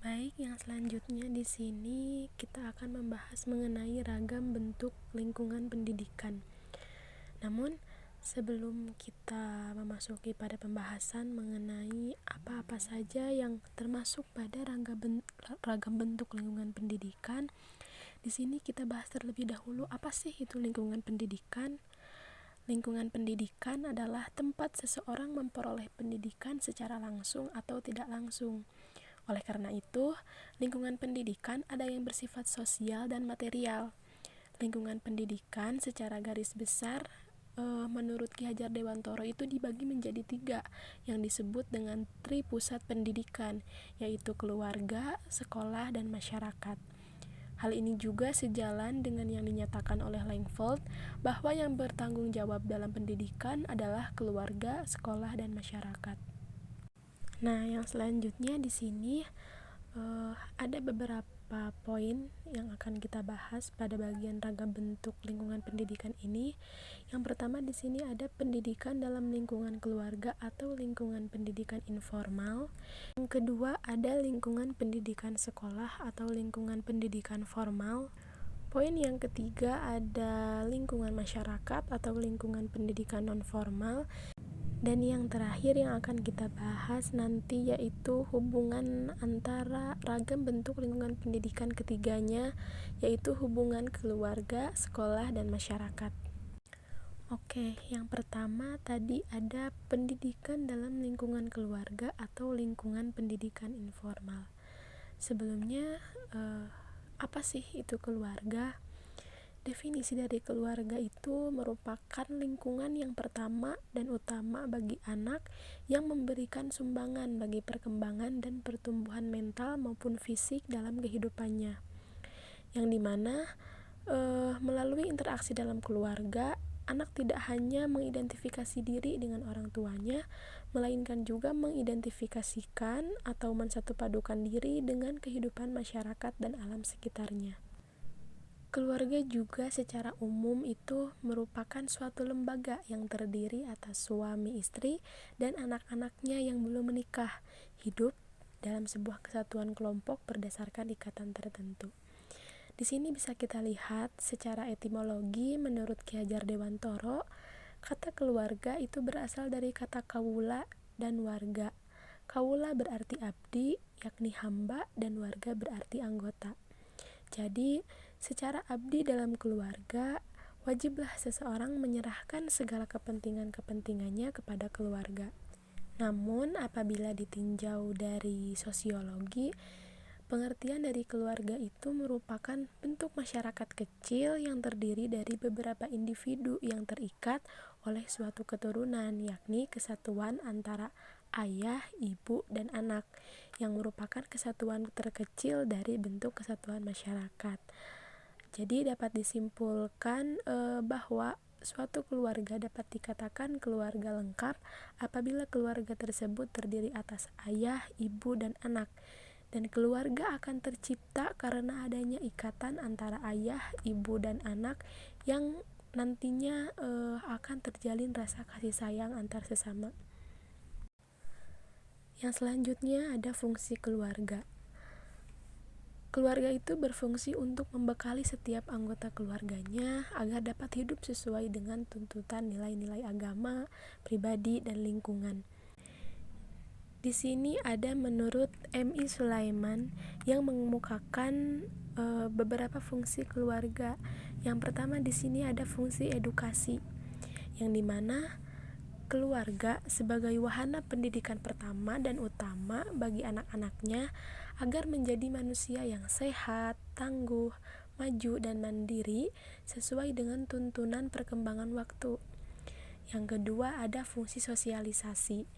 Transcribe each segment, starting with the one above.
Baik, yang selanjutnya di sini kita akan membahas mengenai ragam bentuk lingkungan pendidikan. Namun, sebelum kita memasuki pada pembahasan mengenai apa-apa saja yang termasuk pada ragam bentuk lingkungan pendidikan, di sini kita bahas terlebih dahulu apa sih itu lingkungan pendidikan. Lingkungan pendidikan adalah tempat seseorang memperoleh pendidikan secara langsung atau tidak langsung. Oleh karena itu, lingkungan pendidikan ada yang bersifat sosial dan material. Lingkungan pendidikan secara garis besar menurut Ki Hajar Dewantoro itu dibagi menjadi 3 yang disebut dengan tri pusat pendidikan, yaitu keluarga, sekolah, dan masyarakat. Hal ini juga sejalan dengan yang dinyatakan oleh Langford bahwa yang bertanggung jawab dalam pendidikan adalah keluarga, sekolah, dan masyarakat. Nah, yang selanjutnya di sini ada beberapa poin yang akan kita bahas pada bagian ragam bentuk lingkungan pendidikan ini. Yang pertama di sini ada pendidikan dalam lingkungan keluarga atau lingkungan pendidikan informal. Yang kedua ada lingkungan pendidikan sekolah atau lingkungan pendidikan formal. Poin yang ketiga ada lingkungan masyarakat atau lingkungan pendidikan non formal. Dan yang terakhir yang akan kita bahas nanti yaitu hubungan antara ragam bentuk lingkungan pendidikan ketiganya, yaitu hubungan keluarga, sekolah, dan masyarakat. Oke, yang pertama tadi ada pendidikan dalam lingkungan keluarga atau lingkungan pendidikan informal. Sebelumnya, apa sih itu keluarga? Definisi dari keluarga itu merupakan lingkungan yang pertama dan utama bagi anak yang memberikan sumbangan bagi perkembangan dan pertumbuhan mental maupun fisik dalam kehidupannya. Yang dimana melalui interaksi dalam keluarga, anak tidak hanya mengidentifikasi diri dengan orang tuanya, melainkan juga mengidentifikasikan atau mensatupadukan diri dengan kehidupan masyarakat dan alam sekitarnya. Keluarga juga secara umum itu merupakan suatu lembaga yang terdiri atas suami istri dan anak-anaknya yang belum menikah, hidup dalam sebuah kesatuan kelompok berdasarkan ikatan tertentu. Di sini bisa kita lihat secara etimologi menurut Ki Hajar Dewantoro, kata keluarga itu berasal dari kata kawula dan warga. Kawula berarti abdi, yakni hamba, dan warga berarti anggota. Jadi, secara abdi dalam keluarga, wajiblah seseorang menyerahkan segala kepentingannya kepada keluarga. Namun, apabila ditinjau dari sosiologi, pengertian dari keluarga itu merupakan bentuk masyarakat kecil yang terdiri dari beberapa individu yang terikat oleh suatu keturunan, yakni kesatuan antara ayah, ibu, dan anak, yang merupakan kesatuan terkecil dari bentuk kesatuan masyarakat. Jadi dapat disimpulkan bahwa suatu keluarga dapat dikatakan keluarga lengkap apabila keluarga tersebut terdiri atas ayah, ibu, dan anak. Dan keluarga akan tercipta karena adanya ikatan antara ayah, ibu, dan anak yang nantinya akan terjalin rasa kasih sayang antar sesama. Yang selanjutnya ada fungsi keluarga. Keluarga itu berfungsi untuk membekali setiap anggota keluarganya agar dapat hidup sesuai dengan tuntutan nilai-nilai agama, pribadi, dan lingkungan. Di sini ada menurut M.I. Sulaiman yang mengemukakan beberapa fungsi keluarga. Yang pertama di sini ada fungsi edukasi, yang dimana keluarga sebagai wahana pendidikan pertama dan utama bagi anak-anaknya agar menjadi manusia yang sehat, tangguh, maju, dan mandiri sesuai dengan tuntunan perkembangan waktu. Yang kedua ada fungsi sosialisasi.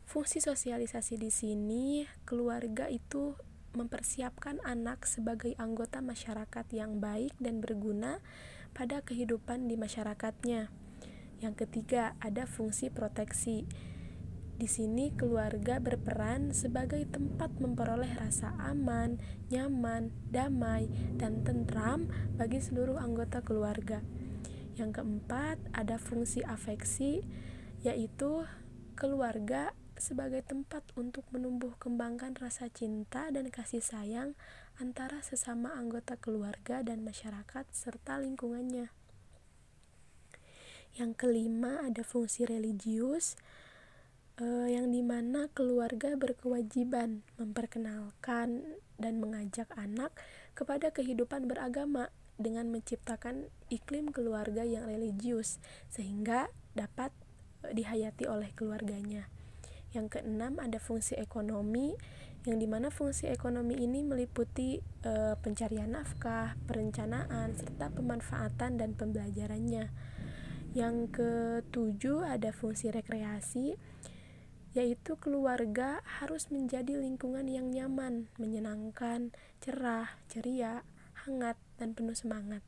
Fungsi sosialisasi di sini keluarga itu mempersiapkan anak sebagai anggota masyarakat yang baik dan berguna pada kehidupan di masyarakatnya. Yang ketiga, ada fungsi proteksi. Di sini keluarga berperan sebagai tempat memperoleh rasa aman, nyaman, damai, dan tentram bagi seluruh anggota keluarga. Yang keempat, ada fungsi afeksi, yaitu keluarga sebagai tempat untuk menumbuh kembangkan rasa cinta dan kasih sayang antara sesama anggota keluarga dan masyarakat serta lingkungannya. Yang kelima ada fungsi religius, yang dimana keluarga berkewajiban memperkenalkan dan mengajak anak kepada kehidupan beragama dengan menciptakan iklim keluarga yang religius sehingga dapat dihayati oleh keluarganya. Yang keenam ada fungsi ekonomi, yang dimana fungsi ekonomi ini meliputi pencarian nafkah, perencanaan, serta pemanfaatan dan pembelajarannya. Yang ketujuh ada fungsi rekreasi, yaitu keluarga harus menjadi lingkungan yang nyaman, menyenangkan, cerah, ceria, hangat, dan penuh semangat.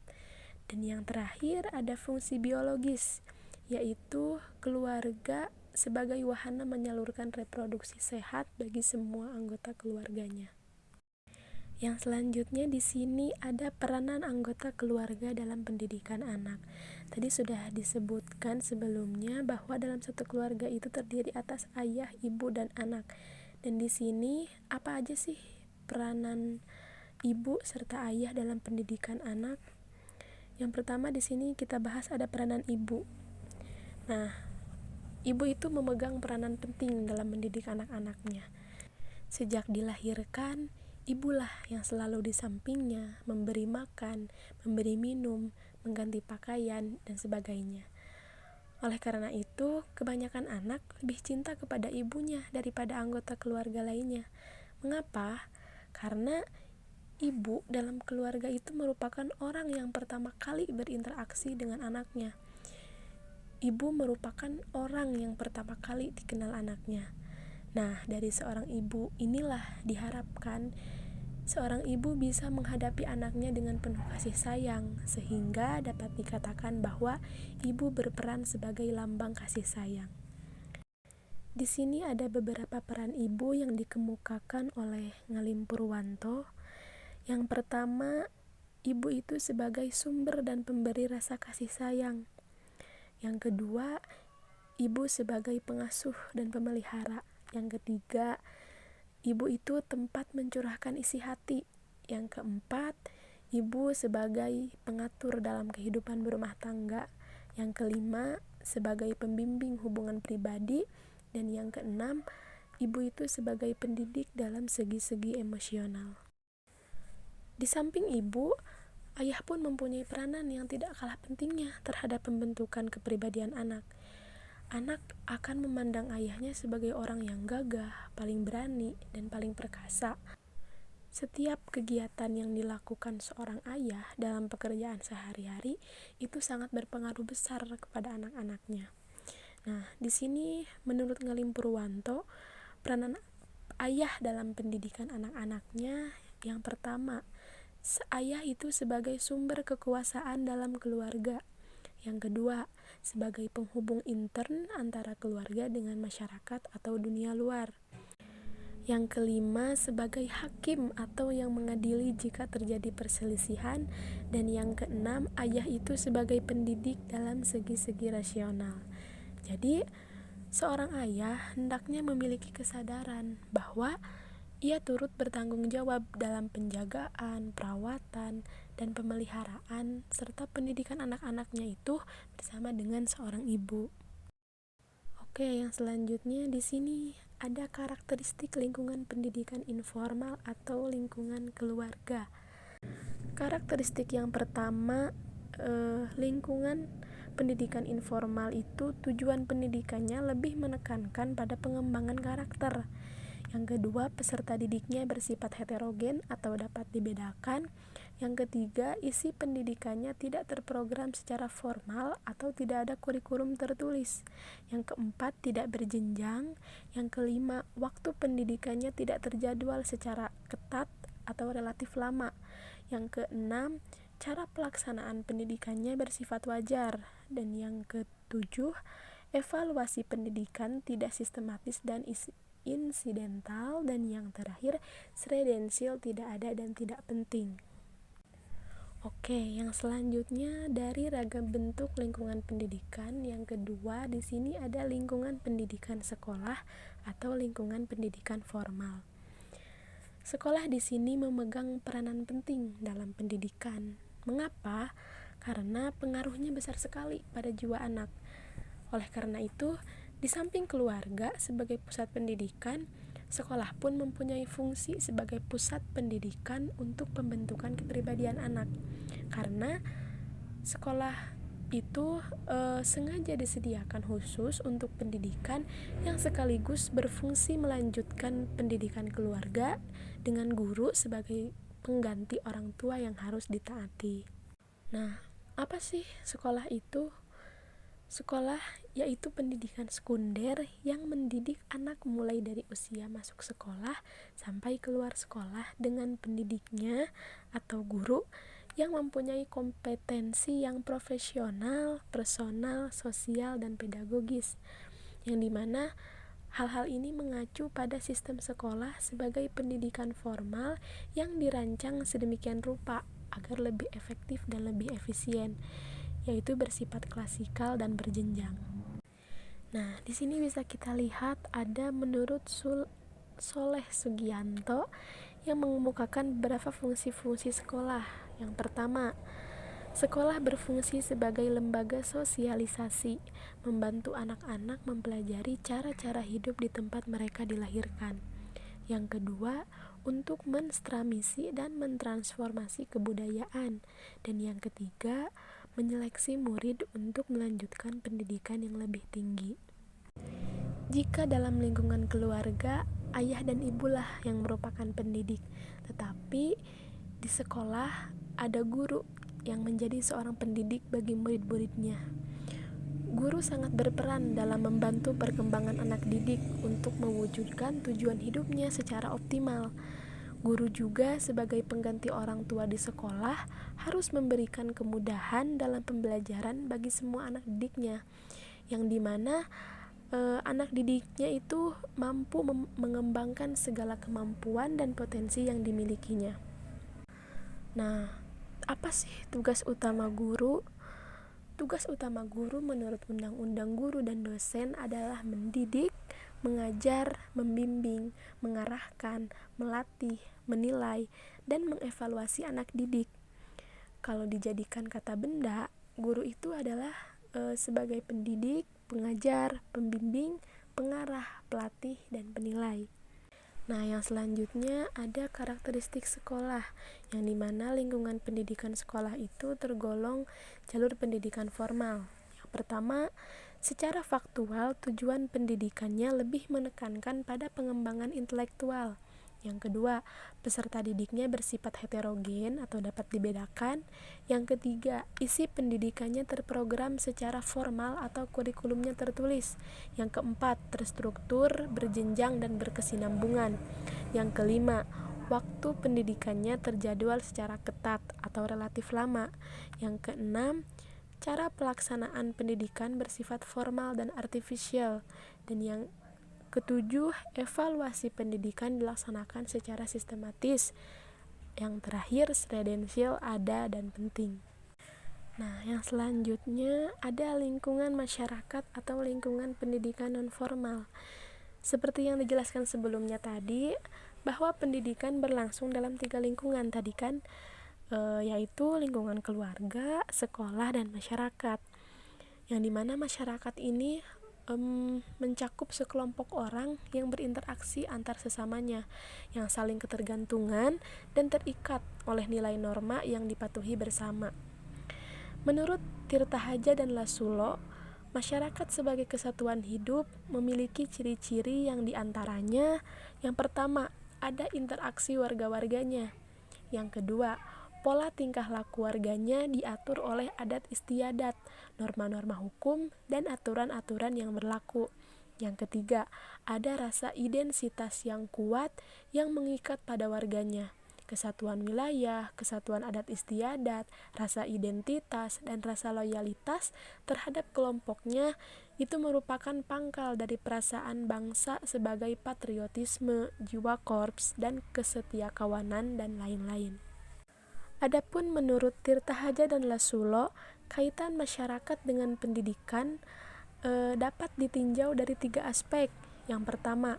Dan yang terakhir ada fungsi biologis, yaitu keluarga sebagai wahana menyalurkan reproduksi sehat bagi semua anggota keluarganya. Yang selanjutnya di sini ada peranan anggota keluarga dalam pendidikan anak. Tadi sudah disebutkan sebelumnya bahwa dalam satu keluarga itu terdiri atas ayah, ibu, dan anak. Dan di sini apa aja sih peranan ibu serta ayah dalam pendidikan anak? Yang pertama di sini kita bahas ada peranan ibu. Nah, ibu itu memegang peranan penting dalam mendidik anak-anaknya. Sejak dilahirkan, ibulah yang selalu di sampingnya, memberi makan, memberi minum, mengganti pakaian, dan sebagainya. Oleh karena itu, kebanyakan anak lebih cinta kepada ibunya daripada anggota keluarga lainnya. Mengapa? Karena ibu dalam keluarga itu merupakan orang yang pertama kali berinteraksi dengan anaknya. Ibu merupakan orang yang pertama kali dikenal anaknya. Nah, dari seorang ibu inilah diharapkan seorang ibu bisa menghadapi anaknya dengan penuh kasih sayang, sehingga dapat dikatakan bahwa ibu berperan sebagai lambang kasih sayang. Di sini ada beberapa peran ibu yang dikemukakan oleh Ngalim Purwanto. Yang pertama, ibu itu sebagai sumber dan pemberi rasa kasih sayang. Yang kedua, ibu sebagai pengasuh dan pemelihara. Yang ketiga, ibu itu tempat mencurahkan isi hati. Yang keempat, ibu sebagai pengatur dalam kehidupan berumah tangga. Yang kelima, sebagai pembimbing hubungan pribadi. Dan yang keenam, ibu itu sebagai pendidik dalam segi-segi emosional. Di samping ibu, ayah pun mempunyai peranan yang tidak kalah pentingnya terhadap pembentukan kepribadian anak. Anak akan memandang ayahnya sebagai orang yang gagah, paling berani, dan paling perkasa. Setiap kegiatan yang dilakukan seorang ayah dalam pekerjaan sehari-hari itu sangat berpengaruh besar kepada anak-anaknya. Nah, di sini menurut Ngalim Purwanto, peranan ayah dalam pendidikan anak-anaknya yang pertama, ayah itu sebagai sumber kekuasaan dalam keluarga. Yang kedua, sebagai penghubung intern antara keluarga dengan masyarakat atau dunia luar. Yang kelima, sebagai hakim atau yang mengadili jika terjadi perselisihan. Dan yang keenam, ayah itu sebagai pendidik dalam segi-segi rasional. Jadi, seorang ayah hendaknya memiliki kesadaran bahwa ia turut bertanggung jawab dalam penjagaan, perawatan, dan pemeliharaan serta pendidikan anak-anaknya itu bersama dengan seorang ibu. Oke, yang selanjutnya di sini ada karakteristik lingkungan pendidikan informal atau lingkungan keluarga. Karakteristik yang pertama, lingkungan pendidikan informal itu tujuan pendidikannya lebih menekankan pada pengembangan karakter. Yang kedua, peserta didiknya bersifat heterogen atau dapat dibedakan. Yang ketiga, isi pendidikannya tidak terprogram secara formal atau tidak ada kurikulum tertulis. Yang keempat, tidak berjenjang. Yang kelima, waktu pendidikannya tidak terjadwal secara ketat atau relatif lama. Yang keenam, cara pelaksanaan pendidikannya bersifat wajar. Dan yang ketujuh, evaluasi pendidikan tidak sistematis dan insidental. Dan yang terakhir, sredensial tidak ada dan tidak penting. Oke, yang selanjutnya dari ragam bentuk lingkungan pendidikan, yang kedua di sini ada lingkungan pendidikan sekolah atau lingkungan pendidikan formal. Sekolah di sini memegang peranan penting dalam pendidikan. Mengapa? Karena pengaruhnya besar sekali pada jiwa anak. Oleh karena itu, di samping keluarga sebagai pusat pendidikan, sekolah pun mempunyai fungsi sebagai pusat pendidikan untuk pembentukan kepribadian anak. Karena sekolah itu sengaja disediakan khusus untuk pendidikan yang sekaligus berfungsi melanjutkan pendidikan keluarga dengan guru sebagai pengganti orang tua yang harus ditaati. Nah, apa sih sekolah itu? Sekolah yaitu pendidikan sekunder yang mendidik anak mulai dari usia masuk sekolah sampai keluar sekolah dengan pendidiknya atau guru yang mempunyai kompetensi yang profesional, personal, sosial, dan pedagogis, yang dimana hal-hal ini mengacu pada sistem sekolah sebagai pendidikan formal yang dirancang sedemikian rupa agar lebih efektif dan lebih efisien, yaitu bersifat klasikal dan berjenjang. Nah, di sini bisa kita lihat ada menurut Soleh Sugianto yang mengemukakan beberapa fungsi-fungsi sekolah. Yang pertama, sekolah berfungsi sebagai lembaga sosialisasi, membantu anak-anak mempelajari cara-cara hidup di tempat mereka dilahirkan. Yang kedua, untuk menstramisi dan mentransformasi kebudayaan. Dan yang ketiga, menyeleksi murid untuk melanjutkan pendidikan yang lebih tinggi. Jika dalam lingkungan keluarga, ayah dan ibulah yang merupakan pendidik, tetapi di sekolah ada guru yang menjadi seorang pendidik bagi murid-muridnya. Guru sangat berperan dalam membantu perkembangan anak didik untuk mewujudkan tujuan hidupnya secara optimal. Guru juga sebagai pengganti orang tua di sekolah harus memberikan kemudahan dalam pembelajaran bagi semua anak didiknya, yang dimana anak didiknya itu mampu mengembangkan segala kemampuan dan potensi yang dimilikinya. Nah, apa sih tugas utama guru? Tugas utama guru menurut Undang-Undang Guru dan Dosen adalah mendidik, mengajar, membimbing, mengarahkan, melatih, menilai, dan mengevaluasi anak didik. Kalau dijadikan kata benda, guru itu adalah sebagai pendidik, pengajar, pembimbing, pengarah, pelatih, dan penilai. Nah, yang selanjutnya ada karakteristik sekolah, yang dimana lingkungan pendidikan sekolah itu tergolong jalur pendidikan formal. Yang pertama, secara faktual tujuan pendidikannya lebih menekankan pada pengembangan intelektual. Yang kedua, peserta didiknya bersifat heterogen atau dapat dibedakan. Yang ketiga, isi pendidikannya terprogram secara formal atau kurikulumnya tertulis. Yang keempat, terstruktur, berjenjang, dan berkesinambungan. Yang kelima, waktu pendidikannya terjadwal secara ketat atau relatif lama. Yang keenam, cara pelaksanaan pendidikan bersifat formal dan artifisial. Dan yang ketujuh, evaluasi pendidikan dilaksanakan secara sistematis. Yang terakhir, kredensial ada dan penting. Nah, yang selanjutnya ada lingkungan masyarakat atau lingkungan pendidikan non-formal. Seperti yang dijelaskan sebelumnya tadi, bahwa pendidikan berlangsung dalam 3 lingkungan tadi kan, yaitu lingkungan keluarga, sekolah, dan masyarakat. Yang dimana masyarakat ini mencakup sekelompok orang yang berinteraksi antar sesamanya, yang saling ketergantungan dan terikat oleh nilai norma yang dipatuhi bersama. Menurut Tirta Haja dan Lasulo, masyarakat sebagai kesatuan hidup memiliki ciri-ciri yang diantaranya, yang pertama, ada interaksi warga-warganya. Yang kedua, pola tingkah laku warganya diatur oleh adat istiadat, norma-norma hukum, dan aturan-aturan yang berlaku. Yang ketiga, ada rasa identitas yang kuat yang mengikat pada warganya. Kesatuan wilayah, kesatuan adat istiadat, rasa identitas, dan rasa loyalitas terhadap kelompoknya itu merupakan pangkal dari perasaan bangsa sebagai patriotisme, jiwa korps, dan kesetiakawanan, dan lain-lain. Adapun menurut Tirta Haja dan Lasulo, kaitan masyarakat dengan pendidikan dapat ditinjau dari 3 aspek, Yang pertama,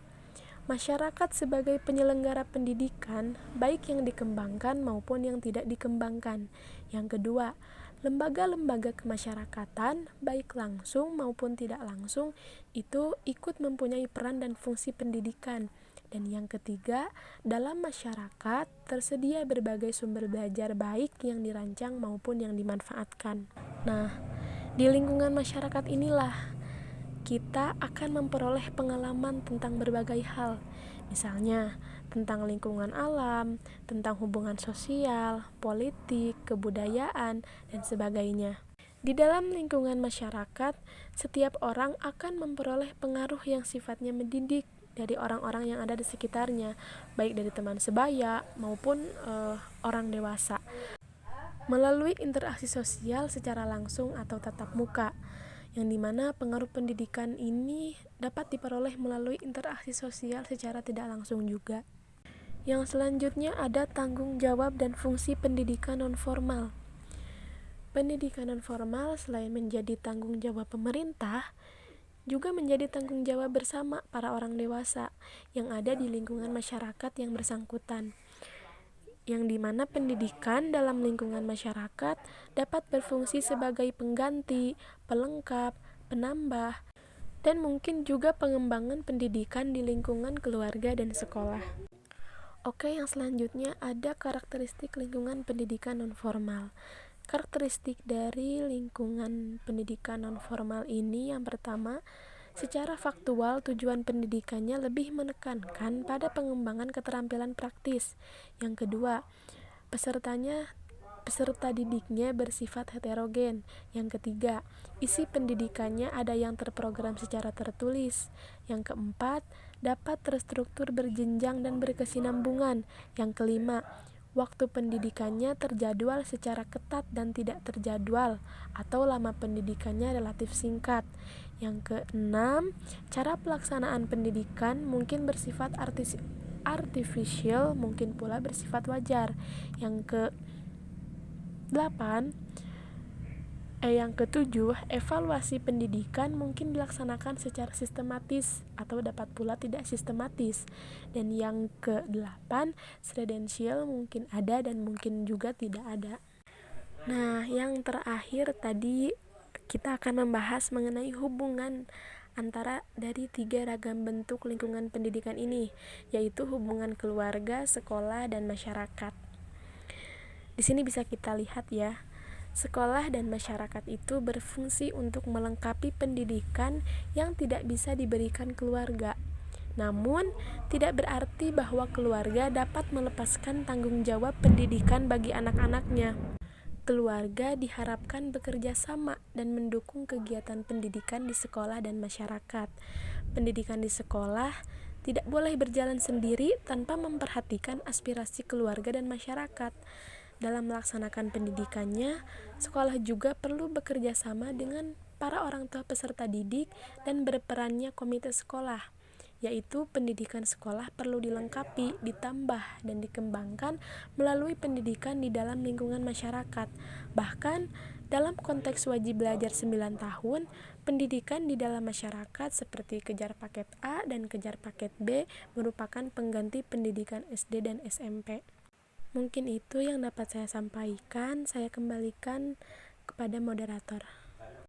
masyarakat sebagai penyelenggara pendidikan, baik yang dikembangkan maupun yang tidak dikembangkan. Yang kedua, lembaga-lembaga kemasyarakatan, baik langsung maupun tidak langsung, itu ikut mempunyai peran dan fungsi pendidikan. Dan yang ketiga, dalam masyarakat tersedia berbagai sumber belajar baik yang dirancang maupun yang dimanfaatkan. Nah, di lingkungan masyarakat inilah kita akan memperoleh pengalaman tentang berbagai hal. Misalnya, tentang lingkungan alam, tentang hubungan sosial, politik, kebudayaan, dan sebagainya. Di dalam lingkungan masyarakat, setiap orang akan memperoleh pengaruh yang sifatnya mendidik dari orang-orang yang ada di sekitarnya, baik dari teman sebaya maupun orang dewasa, melalui interaksi sosial secara langsung atau tatap muka, yang dimana pengaruh pendidikan ini dapat diperoleh melalui interaksi sosial secara tidak langsung juga. Yang selanjutnya ada tanggung jawab dan fungsi pendidikan non-formal. Pendidikan non-formal selain menjadi tanggung jawab pemerintah, juga menjadi tanggung jawab bersama para orang dewasa yang ada di lingkungan masyarakat yang bersangkutan, yang dimana pendidikan dalam lingkungan masyarakat dapat berfungsi sebagai pengganti, pelengkap, penambah, dan mungkin juga pengembangan pendidikan di lingkungan keluarga dan sekolah. Oke, yang selanjutnya ada karakteristik lingkungan pendidikan non-formal. Karakteristik dari lingkungan pendidikan non-formal ini yang pertama, secara faktual tujuan pendidikannya lebih menekankan pada pengembangan keterampilan praktis. Yang kedua, peserta didiknya bersifat heterogen. Yang ketiga, isi pendidikannya ada yang terprogram secara tertulis. Yang keempat, dapat terstruktur berjenjang dan berkesinambungan. Yang kelima, waktu pendidikannya terjadwal secara ketat dan tidak terjadwal, atau lama pendidikannya relatif singkat. Yang keenam, cara pelaksanaan pendidikan mungkin bersifat artificial, mungkin pula bersifat wajar. Yang ketujuh, evaluasi pendidikan mungkin dilaksanakan secara sistematis atau dapat pula tidak sistematis. Dan yang kedelapan, kredensial mungkin ada dan mungkin juga tidak ada. Nah, yang terakhir tadi kita akan membahas mengenai hubungan antara dari 3 ragam bentuk lingkungan pendidikan ini, yaitu hubungan keluarga, sekolah, dan masyarakat. Di sini bisa kita lihat ya, sekolah dan masyarakat itu berfungsi untuk melengkapi pendidikan yang tidak bisa diberikan keluarga. Namun, tidak berarti bahwa keluarga dapat melepaskan tanggung jawab pendidikan bagi anak-anaknya. Keluarga diharapkan bekerja sama dan mendukung kegiatan pendidikan di sekolah dan masyarakat. Pendidikan di sekolah tidak boleh berjalan sendiri tanpa memperhatikan aspirasi keluarga dan masyarakat. Dalam melaksanakan pendidikannya, sekolah juga perlu bekerja sama dengan para orang tua peserta didik dan berperannya komite sekolah, yaitu pendidikan sekolah perlu dilengkapi, ditambah, dan dikembangkan melalui pendidikan di dalam lingkungan masyarakat. Bahkan, dalam konteks wajib belajar 9 tahun, pendidikan di dalam masyarakat seperti kejar paket A dan kejar paket B merupakan pengganti pendidikan SD dan SMP. Mungkin itu yang dapat saya sampaikan. Saya kembalikan kepada moderator.